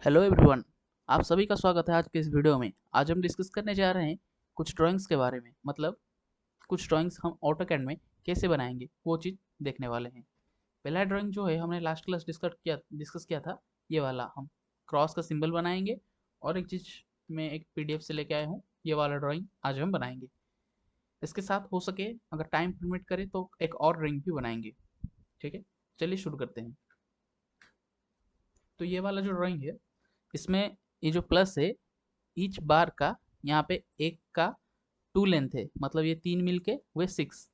Hello everyone. आप सभी का स्वागत है आज के इस वीडियो में। आज हम डिस्कस करने जा रहे हैं कुछ ड्राइंग्स के बारे में, मतलब कुछ ड्राइंग्स हम ऑटोकैड में कैसे बनाएंगे वो चीज़ देखने वाले हैं। पहला ड्राइंग जो है हमने लास्ट क्लास डिस्कस किया था, ये वाला हम क्रॉस का सिंबल बनाएंगे। और एक चीज़ मैं एक पीडीएफ से लेके आया हूँ, ये वाला ड्राइंग आज हम बनाएंगे। इसके साथ हो सके अगर टाइम परमिट करे तो एक और ड्राइंग भी बनाएंगे। ठीक है, चलिए शुरू करते हैं। तो ये वाला जो ड्राइंग है, इसमें ये जो प्लस है, ईच बार का यहाँ पे एक का टू लेंथ है, मतलब ये तीन मिलके हुए सिक्स,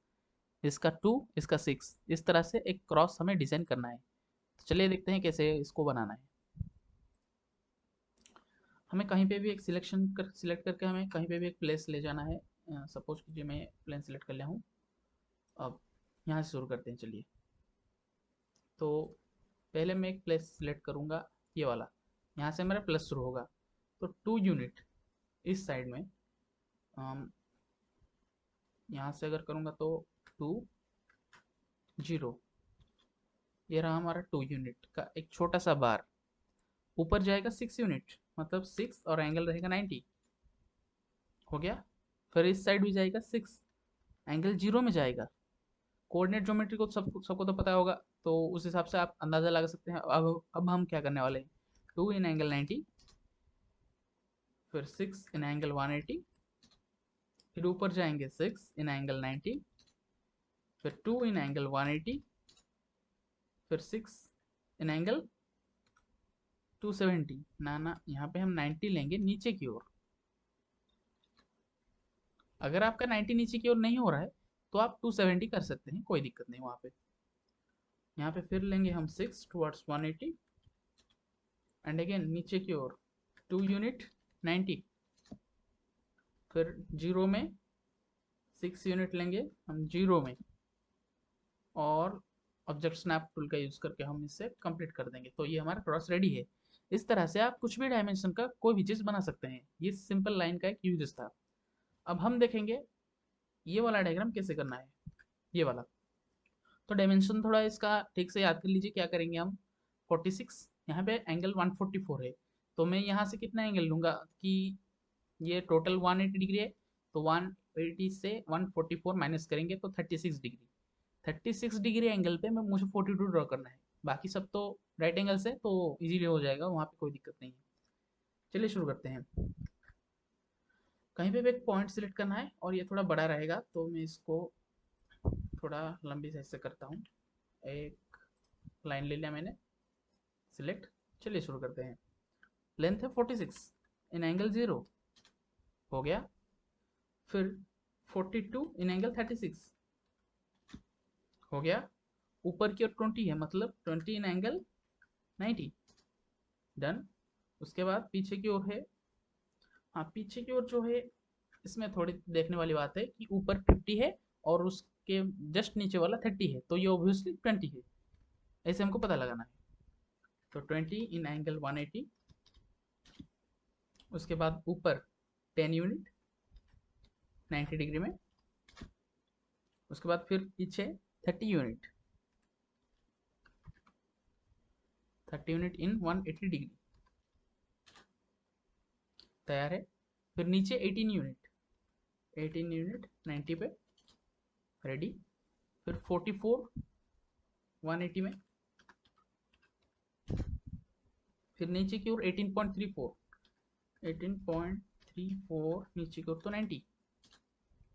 इसका टू इसका सिक्स, इस तरह से एक क्रॉस हमें डिजाइन करना है। तो चलिए देखते हैं कैसे इसको बनाना है। हमें कहीं पे भी एक सिलेक्ट करके हमें कहीं पे भी एक प्लेस ले जाना है। सपोज कीजिए मैं प्लेन सिलेक्ट कर लिया हूँ। अब यहाँ से शुरू करते हैं, चलिए। तो पहले मैं एक प्लेस सिलेक्ट करूँगा, ये वाला। यहाँ से मेरा प्लस शुरू होगा, तो 2 यूनिट इस साइड में। यहाँ से अगर करूँगा तो 2 0, ये रहा हमारा 2 यूनिट का एक छोटा सा बार। ऊपर जाएगा 6 यूनिट, मतलब 6 और एंगल रहेगा 90। हो गया। फिर इस साइड भी जाएगा 6, एंगल 0 में जाएगा। कोऑर्डिनेट ज्योमेट्री को सबको तो पता होगा, तो उस हिसाब से आप अंदाजा लगा सकते हैं। अब हम क्या करने वाले हैं, 2 इन एंगल 90, फिर 6 इन एंगल 180, फिर ऊपर जाएंगे 6 इन एंगल 90, फिर 2 इन एंगल 180, फिर 6 इन एंगल 270। ना, यहाँ पे हम 90 लेंगे नीचे की ओर। अगर आपका 90 नीचे की ओर नहीं हो रहा है तो आप 270 कर सकते हैं, कोई दिक्कत नहीं वहाँ पे। यहाँ पे फिर लेंगे हम 6 टुवर्ड्स 180, एंड अगेन नीचे की ओर 2 यूनिट 90, फिर 0 में 6 यूनिट लेंगे हम 0 में, और ऑब्जेक्ट स्नैप टूल का यूज़ करके हम इसे कंप्लीट कर देंगे। तो ये हमारा क्रॉस रेडी है। इस तरह से आप कुछ भी डायमेंशन का कोई भी चीज़ बना सकते हैं। ये सिंपल लाइन का एक यूज था। अब हम देखेंगे ये वाला डायग्राम कैसे करना है, ये वाला। तो डायमेंशन थोड़ा इसका ठीक से याद कर लीजिए। क्या करेंगे हम, 46, यहाँ पे एंगल 144 है, तो मैं यहाँ से कितना एंगल लूँगा कि ये टोटल 180 डिग्री है, तो 180 से 144 माइनस करेंगे तो 36 डिग्री। 36 डिग्री एंगल पे मैं मुझे 42 ड्रॉ करना है। बाकी सब तो राइट एंगल से, तो इजीली हो जाएगा, वहाँ पे कोई दिक्कत नहीं है। चलिए शुरू करते हैं। कहीं पे भी एक पॉइंट सिलेक्ट करना है, और ये थोड़ा बड़ा रहेगा तो मैं इसको थोड़ा लंबी साइज से करता हूँ। एक लाइन ले लिया मैंने, सिलेक्ट। चलिए शुरू करते हैं। लेंथ है 46 इन एंगल 0, हो गया। फिर 42 इन एंगल 36, हो गया। ऊपर की ओर 20 है, मतलब 20 इन एंगल 90, डन। उसके बाद पीछे की ओर है, हाँ पीछे की ओर जो है, इसमें थोड़ी देखने वाली बात है कि ऊपर 50 है और उसके जस्ट नीचे वाला 30 है, तो ये ऑब्वियसली 20 है। ऐसे हमको पता लगाना है। तो 20 इन एंगल 180, उसके बाद ऊपर 10 यूनिट 90 डिग्री में, उसके बाद फिर पीछे 30 यूनिट, 30 यूनिट इन 180 डिग्री, तैयार है। फिर नीचे 18 यूनिट, 18 यूनिट 90 पे, रेडी। फिर 44 180 में, फिर नीचे की ओर 18.34, 18.34 नीचे की ओर तो 90।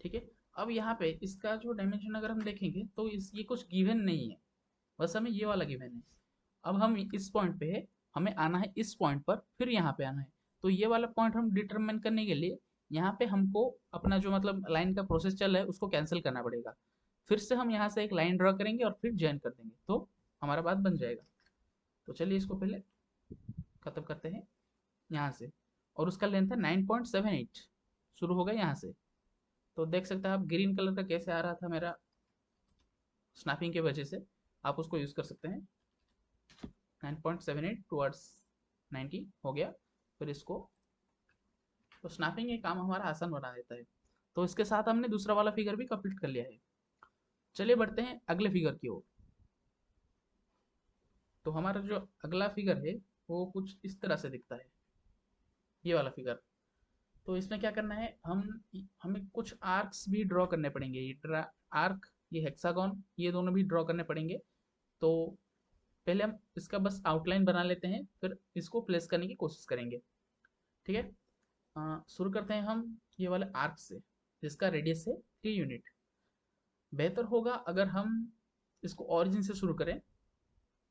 ठीक है। अब यहाँ पे इसका जो डायमेंशन अगर हम देखेंगे तो ये कुछ गिवन नहीं है, बस हमें ये वाला गिवन है। अब हम इस पॉइंट पे है, हमें आना है इस पॉइंट पर, फिर यहाँ पे आना है। तो ये वाला पॉइंट हम डिटरमाइन करने के लिए यहाँ पे हमको अपना जो मतलब लाइन का प्रोसेस चल रहा है उसको कैंसिल करना पड़ेगा। फिर से हम यहाँ से एक लाइन ड्रॉ करेंगे और फिर ज्वाइन कर देंगे, तो हमारा बात बन जाएगा। तो चलिए इसको पहले खत्म करते हैं यहाँ से। और उसका लेंथ है 9.78, शुरू होगा यहाँ से। तो देख सकते हैं आप ग्रीन कलर का कैसे आ रहा था मेरा स्नैपिंग की वजह से, आप उसको यूज़ कर सकते हैं। 9.78 टुवर्ड्स 90 हो गया। फिर इसको, तो स्नैपिंग ये काम हमारा आसान बना देता है। तो इसके साथ हमने दूसरा वाला फिगर भी कंप्लीट कर लिया है। चलिए बढ़ते हैं अगले फिगर की ओर। तो हमारा जो अगला फिगर है, वो कुछ इस तरह से दिखता है, ये वाला फिगर। तो इसमें क्या करना है, हमें कुछ आर्क्स भी ड्रॉ करने पड़ेंगे। ये आर्क, ये हेक्सागन, ये दोनों भी ड्रॉ करने पड़ेंगे। तो पहले हम इसका बस आउटलाइन बना लेते हैं, फिर इसको प्लेस करने की कोशिश करेंगे। ठीक है, शुरू करते हैं हम ये वाले आर्क से, जिसका रेडियस है 3 यूनिट। बेहतर होगा अगर हम इसको ऑरिजिन से शुरू करें,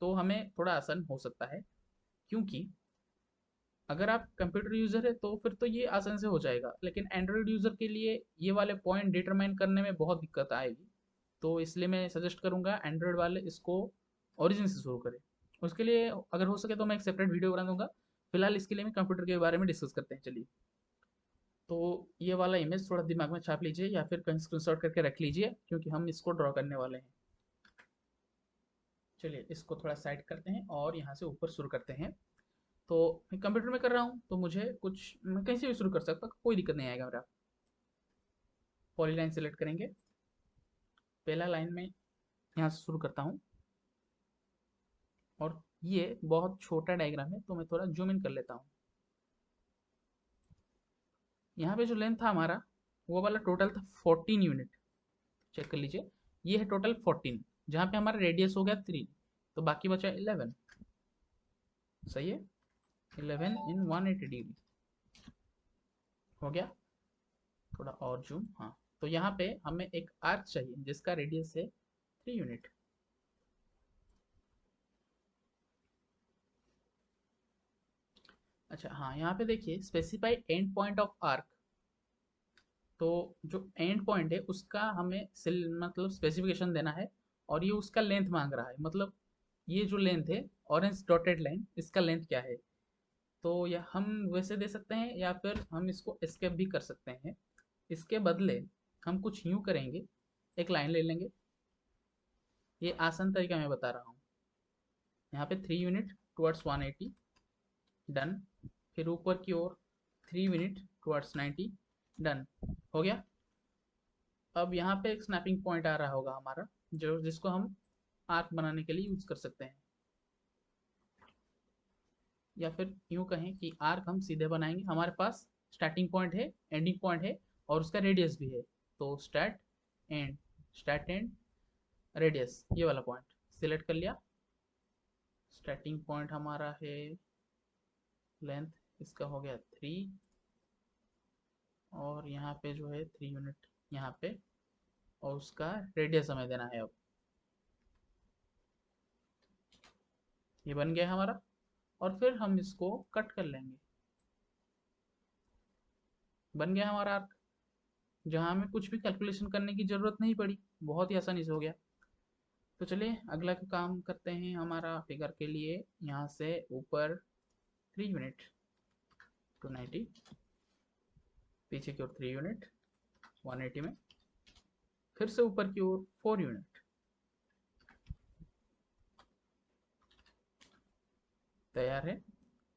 तो हमें थोड़ा आसान हो सकता है। क्योंकि अगर आप कंप्यूटर यूज़र है तो फिर तो ये आसान से हो जाएगा, लेकिन एंड्रॉयड यूज़र के लिए ये वाले पॉइंट डिटरमाइन करने में बहुत दिक्कत आएगी। तो इसलिए मैं सजेस्ट करूँगा एंड्रॉयड वाले इसको ओरिजिन से शुरू करें। उसके लिए अगर हो सके तो मैं एक सेपरेट वीडियो बना दूंगा। फिलहाल इसके लिए मैं कंप्यूटर के बारे में डिस्कस करते हैं, चलिए। तो ये वाला इमेज थोड़ा दिमाग में छाप लीजिए या फिर कहीं स्क्रीनशॉट करके रख लीजिए, क्योंकि हम इसको ड्रॉ करने वाले हैं। चलिए इसको थोड़ा साइड करते हैं और यहाँ से ऊपर शुरू करते हैं। तो मैं कंप्यूटर में कर रहा हूँ, तो मुझे कुछ, मैं कहीं से भी शुरू कर सकता हूँ, कोई दिक्कत नहीं आएगा मेरा। पॉलीलाइन सेलेक्ट करेंगे, पहला लाइन में यहाँ से शुरू करता हूँ। और ये बहुत छोटा डायग्राम है, तो मैं थोड़ा जूम इन कर लेता हूँ। यहाँ पे जो लेंथ था हमारा, वो वाला टोटल था 14 यूनिट। चेक कर लीजिए, ये है टोटल 14, जहाँ पे हमारा रेडियस हो गया 3, तो बाकी बचा 11। सही है, 11 इन 180 डिग्री हो गया। थोड़ा और जूम, हाँ। तो यहाँ पे हमें एक आर्क चाहिए जिसका रेडियस है 3 यूनिट। अच्छा हाँ, यहाँ पे देखिए specify and point of arc. तो जो एंड पॉइंट है उसका हमें मतलब स्पेसिफिकेशन देना है, और ये उसका लेंथ मांग रहा है। मतलब ये जो लेंथ है, ऑरेंज डॉटेड लाइन, इसका लेंथ क्या है। तो या हम वैसे दे सकते हैं या फिर हम इसको एस्केप भी कर सकते हैं। इसके बदले हम कुछ यूं करेंगे, एक लाइन ले लेंगे। ये आसान तरीका मैं बता रहा हूँ। यहाँ पे 3 यूनिट टुवर्ड्स 180, डन। फिर ऊपर की ओर 3 यूनिट टुवर्ड्स 90, डन। हो गया। अब यहाँ पे एक स्नैपिंग पॉइंट आ रहा होगा हमारा, जो जिसको हम आर्क बनाने के लिए यूज कर सकते हैं। या फिर यूं कहें कि आर्क हम सीधे बनाएंगे। हमारे पास स्टार्टिंग पॉइंट है, एंडिंग पॉइंट है, और उसका रेडियस भी है। तो एंड स्टार्ट एंड रेडियस, ये वाला पॉइंट सिलेक्ट कर लिया। स्टार्टिंग पॉइंट हमारा है, लेंथ इसका हो गया 3, और यहाँ पे जो है 3 यूनिट यहाँ पे, और उसका रेडियस हमें देना है। अब ये बन गया हमारा, और फिर हम इसको कट कर लेंगे। बन गया हमारा आर्क, जहाँ हमें कुछ भी कैलकुलेशन करने की जरूरत नहीं पड़ी, बहुत ही आसानी से हो गया। तो चलिए अगला काम करते हैं। हमारा फिगर के लिए यहाँ से ऊपर 3 यूनिट टू 90, पीछे की ओर 3 यूनिट 180 में, फिर से ऊपर की ओर 4 यूनिट। तैयार है।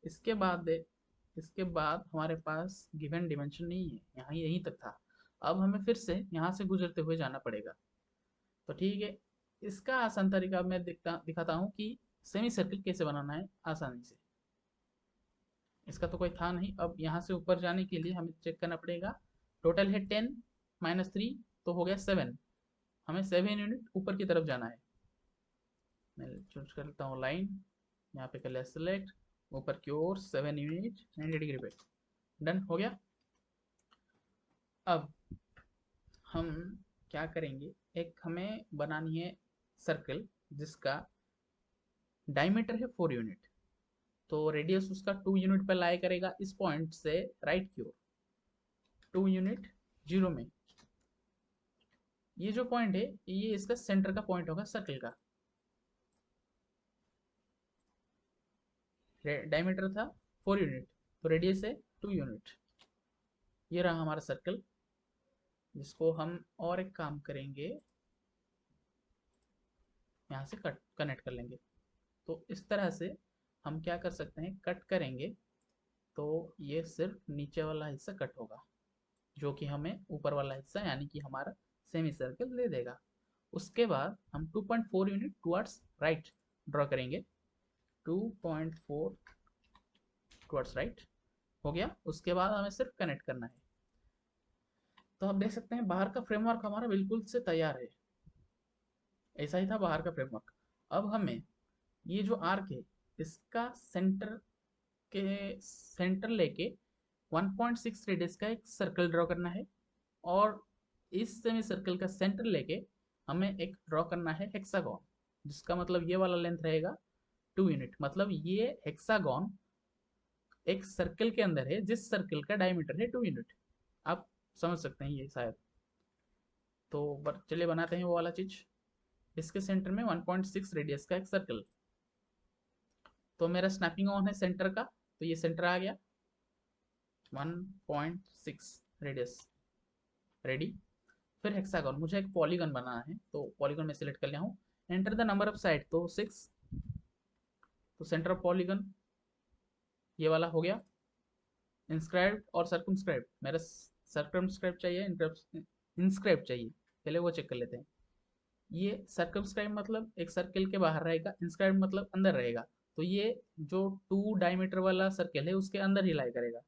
इसके बाद हमारे पास गिवन डिमेंशन नहीं है, यहाँ यहीं तक था। अब हमें फिर से यहाँ से गुजरते हुए जाना पड़ेगा। तो ठीक है, इसका आसान तरीका मैं दिखाता हूँ कि सेमी सर्किल कैसे बनाना है आसानी से। इसका तो कोई था नहीं। अब यहाँ से ऊपर जाने के लिए हमें चेक करना पड़ेगा। टोटल है 10 माइनस 3, तो हो गया 7। हमें 7 यूनिट ऊपर की तरफ जाना है। मैं चूज करता हूँ लाइन, यहाँ पे कर लिया सेलेक्ट, ऊपर की ओर 7 यूनिट 90 डिग्री पे, डन हो गया। अब हम क्या करेंगे, एक हमें बनानी है सर्कल जिसका डायमीटर है 4 यूनिट। तो रेडियस उसका 2 यूनिट पर लाई करेगा इस पॉइंट से राइट की ओर, 2 यूनिट 0 में। ये जो पॉइंट है, ये इसका सेंटर का पॉइंट होगा सर्कल का। डायमीटर था 4 यूनिट, तो रेडियस है 2 यूनिट। ये रहा हमारा सर्कल, जिसको हम और एक काम करेंगे, यहाँ से कट कनेक्ट कर लेंगे। तो इस तरह से हम क्या कर सकते हैं, कट करेंगे तो ये सिर्फ नीचे वाला हिस्सा कट होगा, जो कि हमें ऊपर वाला हिस्सा यानी कि हमारा सेमी सर्कल दे देगा। उसके बाद हम 2.4 यूनिट टुवर्ड्स राइट ड्रॉ करेंगे। 2.4 टुवर्ड्स राइट, हो गया। उसके बाद हमें सिर्फ कनेक्ट करना है। तो आप देख सकते हैं बाहर का फ्रेमवर्क हमारा बिल्कुल से तैयार है। ऐसा ही था बाहर का फ्रेमवर्क। अब हमें ये जो आर्क है इसका के सेंटर लेके 1.6 रेडियस का एक सर्कल ड्रॉ करना है, और इस सेमी सर्कल का सेंटर लेके हमें एक ड्रॉ करना है हेक्सागोन, जिसका मतलब ये वाला लेंथ रहेगा 2 यूनिट। मतलब ये हेक्सागोन एक सर्कल के अंदर है जिस सर्कल का डायमीटर है 2 यूनिट। आप समझ सकते हैं ये शायद। तो चलिए बनाते हैं वो वाला चीज। इसके सेंटर में 1.6 रेडियस का एक सर्कल। तो मेरा स्नैपिंग ऑन है सेंटर का, तो ये सेंटर आ गया 1.6 रेडियस, रेडी। फिर हेक्सागन, मुझे एक पॉलीगन बनाना है, तो पॉलीगन में सिलेक्ट कर लिया हूँ। Enter the number of side, तो 6। तो सेंटर ऑफ पॉलीगन ये वाला हो गया। इंस्क्राइब और सर्कमस्क्राइब, मेरा सर्कमस्क्राइब चाहिए, इंस्क्राइब चाहिए, पहले वो चेक कर लेते हैं। ये सर्कमस्क्राइब मतलब एक सर्कल के बाहर रहेगा, इंस्क्राइब मतलब अंदर रहेगा। तो ये जो 2 डायमीटर वाला सर्कल है उसके अंदर ही लाई करेगा,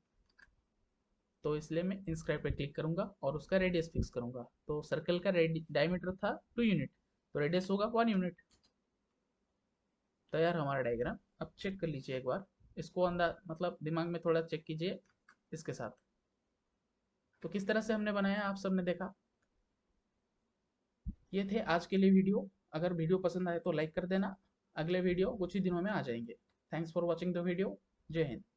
तो इसलिए मैं इंस्क्राइब पे क्लिक करूंगा और उसका रेडियस फिक्स करूंगा। तो सर्कल का डायमीटर था 2 यूनिट, तो रेडियस होगा 1 यूनिट। तैयार हमारा डायग्राम। अब चेक कर लीजिए एक बार इसको, अंदर मतलब दिमाग में थोड़ा चेक कीजिए इसके साथ। तो किस तरह से हमने बनाया आप सबने देखा। ये थे आज के लिए वीडियो। अगर वीडियो पसंद आए तो लाइक कर देना। अगले वीडियो कुछ ही दिनों में आ जाएंगे। Thanks for watching the video. जय हिंद।